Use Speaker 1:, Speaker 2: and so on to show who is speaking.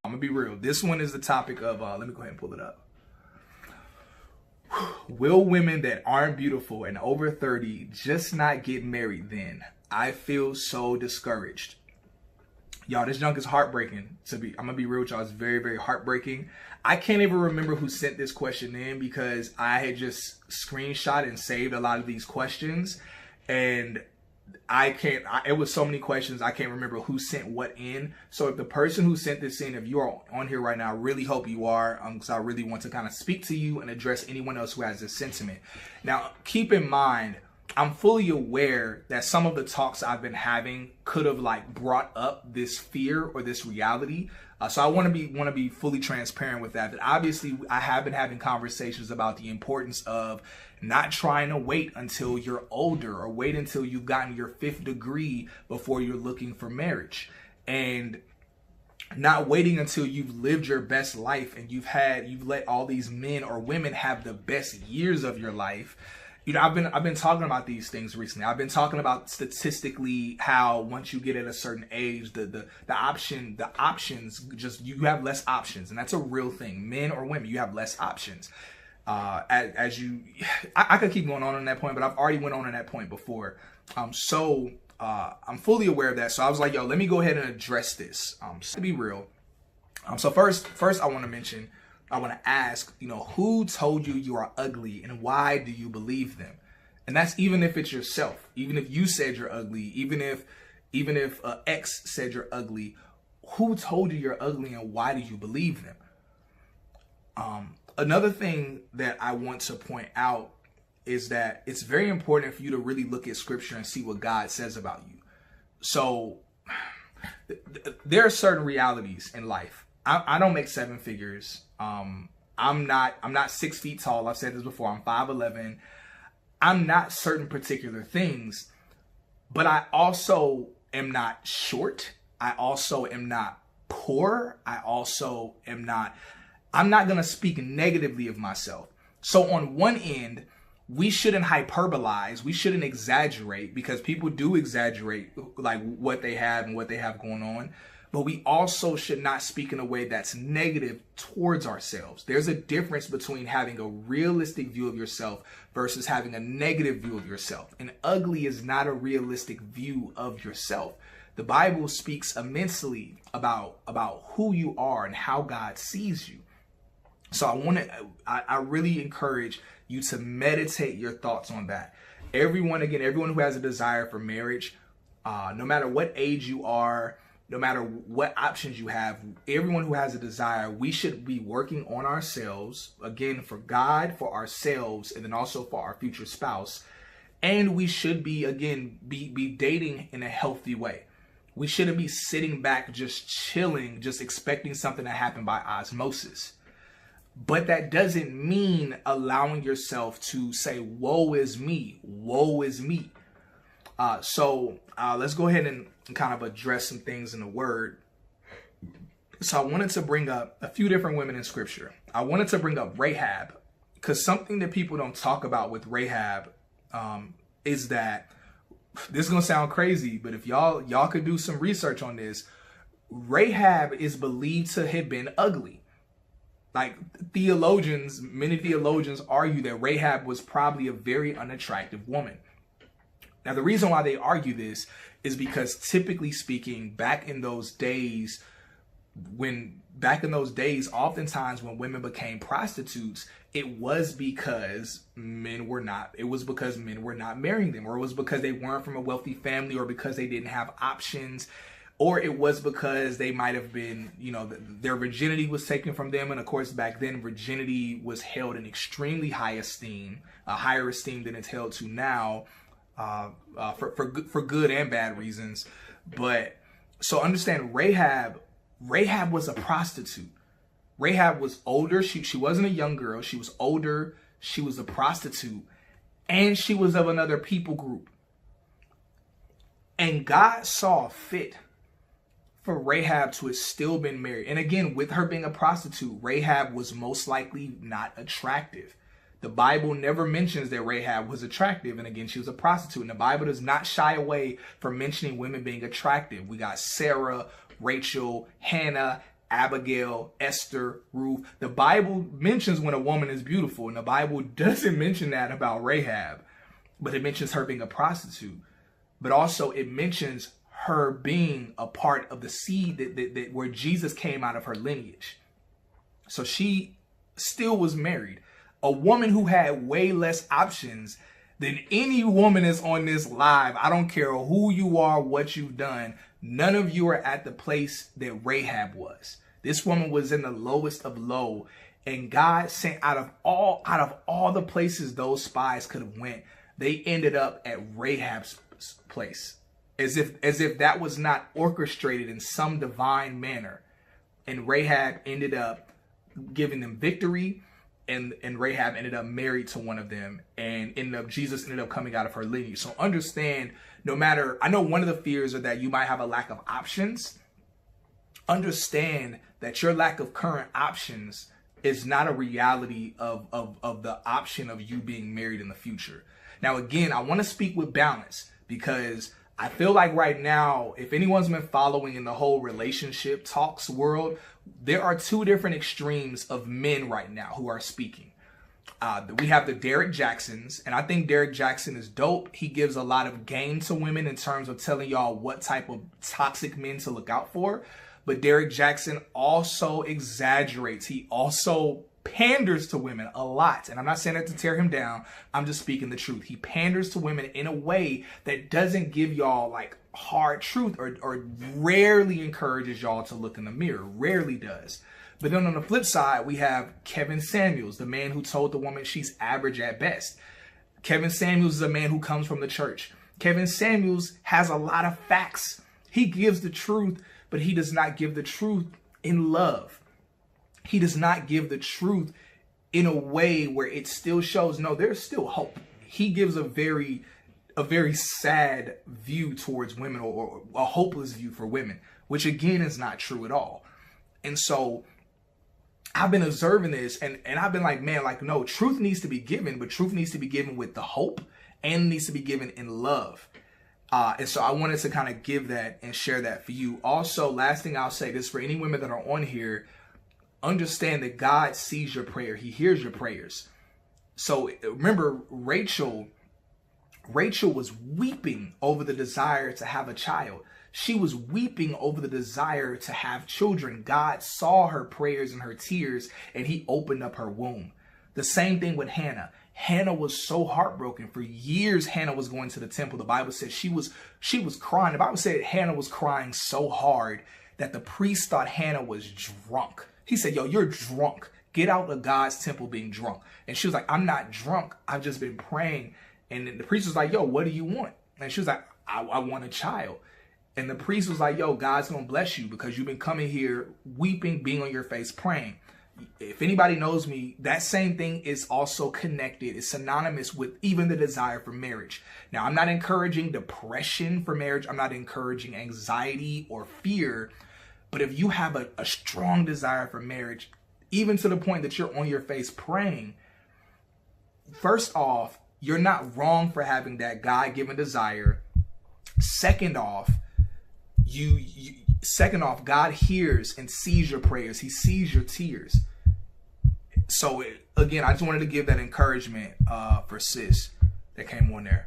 Speaker 1: I'm gonna be real. This one is the topic of, let me go ahead and pull it up. Will women that aren't beautiful and over 30 just not get married then? I feel so discouraged. Y'all, this junk is heartbreaking. I'm gonna be real with y'all. It's very, very heartbreaking. I can't even remember who sent this question in because I had just screenshot and saved a lot of these questions, and it was so many questions, I can't remember who sent what in. So if the person who sent this in, if you are on here right now, I really hope you are, because I really want to kind of speak to you and address anyone else who has this sentiment. Now, keep in mind, I'm fully aware that some of the talks I've been having could have brought up this fear or this reality. So I want to be fully transparent with that. But obviously, I have been having conversations about the importance of not trying to wait until you're older or wait until you've gotten your 5th degree before you're looking for marriage, and not waiting until you've lived your best life and you've let all these men or women have the best years of your life. You know, I've been talking about these things recently. I've been talking about statistically how once you get at a certain age, the options, just, you have less options, and that's a real thing. Men or women, you have less options. I could keep going on that point, but I've already went on that point before. I'm fully aware of that. So I was like, yo, let me go ahead and address this. To be real. So first I want to ask, who told you you are ugly and why do you believe them? And that's even if it's yourself, even if you said you're ugly, even if an ex said you're ugly, who told you you're ugly and why do you believe them? Another thing that I want to point out is that it's very important for you to really look at scripture and see what God says about you. So there are certain realities in life. I don't make 7 figures. I'm not 6 feet tall. I've said this before. I'm 5'11". I'm not certain particular things, but I also am not short. I also am not poor. I'm not going to speak negatively of myself. So on one end, we shouldn't hyperbolize. We shouldn't exaggerate, because people do exaggerate what they have and what they have going on. But we also should not speak in a way that's negative towards ourselves. There's a difference between having a realistic view of yourself versus having a negative view of yourself. And ugly is not a realistic view of yourself. The Bible speaks immensely about who you are and how God sees you. So I really encourage you to meditate your thoughts on that. Everyone who has a desire for marriage, no matter what age you are, no matter what options you have, everyone who has a desire, we should be working on ourselves, again, for God, for ourselves, and then also for our future spouse. And we should be dating in a healthy way. We shouldn't be sitting back, just chilling, just expecting something to happen by osmosis. But that doesn't mean allowing yourself to say, woe is me, woe is me. So let's go ahead and kind of address some things in the word. So I wanted to bring up a few different women in scripture. I wanted to bring up Rahab, because something that people don't talk about with Rahab is that, this is going to sound crazy, but if y'all could do some research on this, Rahab is believed to have been ugly. Many theologians argue that Rahab was probably a very unattractive woman. Now, the reason why they argue this is because, typically speaking, back in those days, oftentimes when women became prostitutes, it was because men were not marrying them, or it was because they weren't from a wealthy family, or because they didn't have options, or it was because they might have been, their virginity was taken from them. And of course, back then, virginity was held in extremely high esteem, a higher esteem than it's held to now, for good and bad reasons. But so understand, Rahab was a prostitute. Rahab was older. She wasn't a young girl. She was older. She was a prostitute, and she was of another people group. And God saw fit for Rahab to have still been married. And again, with her being a prostitute, Rahab was most likely not attractive. The Bible never mentions that Rahab was attractive. And again, she was a prostitute. And the Bible does not shy away from mentioning women being attractive. We got Sarah, Rachel, Hannah, Abigail, Esther, Ruth. The Bible mentions when a woman is beautiful, and the Bible doesn't mention that about Rahab, but it mentions her being a prostitute. But also it mentions her being a part of the seed that where Jesus came out of her lineage. So she still was married. A woman who had way less options than any woman is on this live. I don't care who you are, what you've done. None of you are at the place that Rahab was. This woman was in the lowest of low, and God sent out of all the places those spies could have went, they ended up at Rahab's place, as if that was not orchestrated in some divine manner. And Rahab ended up giving them victory, and Rahab ended up married to one of them, and Jesus ended up coming out of her lineage. So understand, no matter, I know one of the fears are that you might have a lack of options. Understand that your lack of current options is not a reality of the option of you being married in the future. Now, again, I want to speak with balance, because I feel like right now, if anyone's been following in the whole relationship talks world, there are two different extremes of men right now who are speaking. We have the Derek Jacksons, and I think Derek Jackson is dope. He gives a lot of game to women in terms of telling y'all what type of toxic men to look out for. But Derek Jackson also exaggerates. He also panders to women a lot. And I'm not saying that to tear him down. I'm just speaking the truth. He panders to women in a way that doesn't give y'all like hard truth, or rarely encourages y'all to look in the mirror. Rarely does. But then on the flip side, we have Kevin Samuels, the man who told the woman she's average at best. Kevin Samuels is a man who comes from the church. Kevin Samuels has a lot of facts. He gives the truth, but he does not give the truth in love. He does not give the truth in a way where it still shows, no, there's still hope. He gives a very sad view towards women, or a hopeless view for women, which again is not true at all. And so I've been observing this, and I've been like, man, like, no, truth needs to be given, but truth needs to be given with the hope, and needs to be given in love. And so I wanted to kind of give that and share that for you. Also, last thing I'll say, this for any women that are on here, understand that God sees your prayer. He hears your prayers. So remember, Rachel was weeping over the desire to have a child. She was weeping over the desire to have children. God saw her prayers and her tears, and he opened up her womb. The same thing with Hannah. Hannah was so heartbroken. For years, Hannah was going to the temple. The Bible said she was crying. The Bible said Hannah was crying so hard that the priest thought Hannah was drunk. He said, yo, you're drunk. Get out of God's temple being drunk. And she was like, I'm not drunk. I've just been praying. And the priest was like, yo, what do you want? And she was like, I want a child. And the priest was like, yo, God's going to bless you because you've been coming here weeping, being on your face, praying. If anybody knows me, that same thing is also connected. It's synonymous with even the desire for marriage. Now, I'm not encouraging depression for marriage. I'm not encouraging anxiety or fear. But if you have a strong desire for marriage, even to the point that you're on your face praying, first off, you're not wrong for having that God-given desire. Second off, God hears and sees your prayers. He sees your tears. So again, I just wanted to give that encouragement for sis that came on there.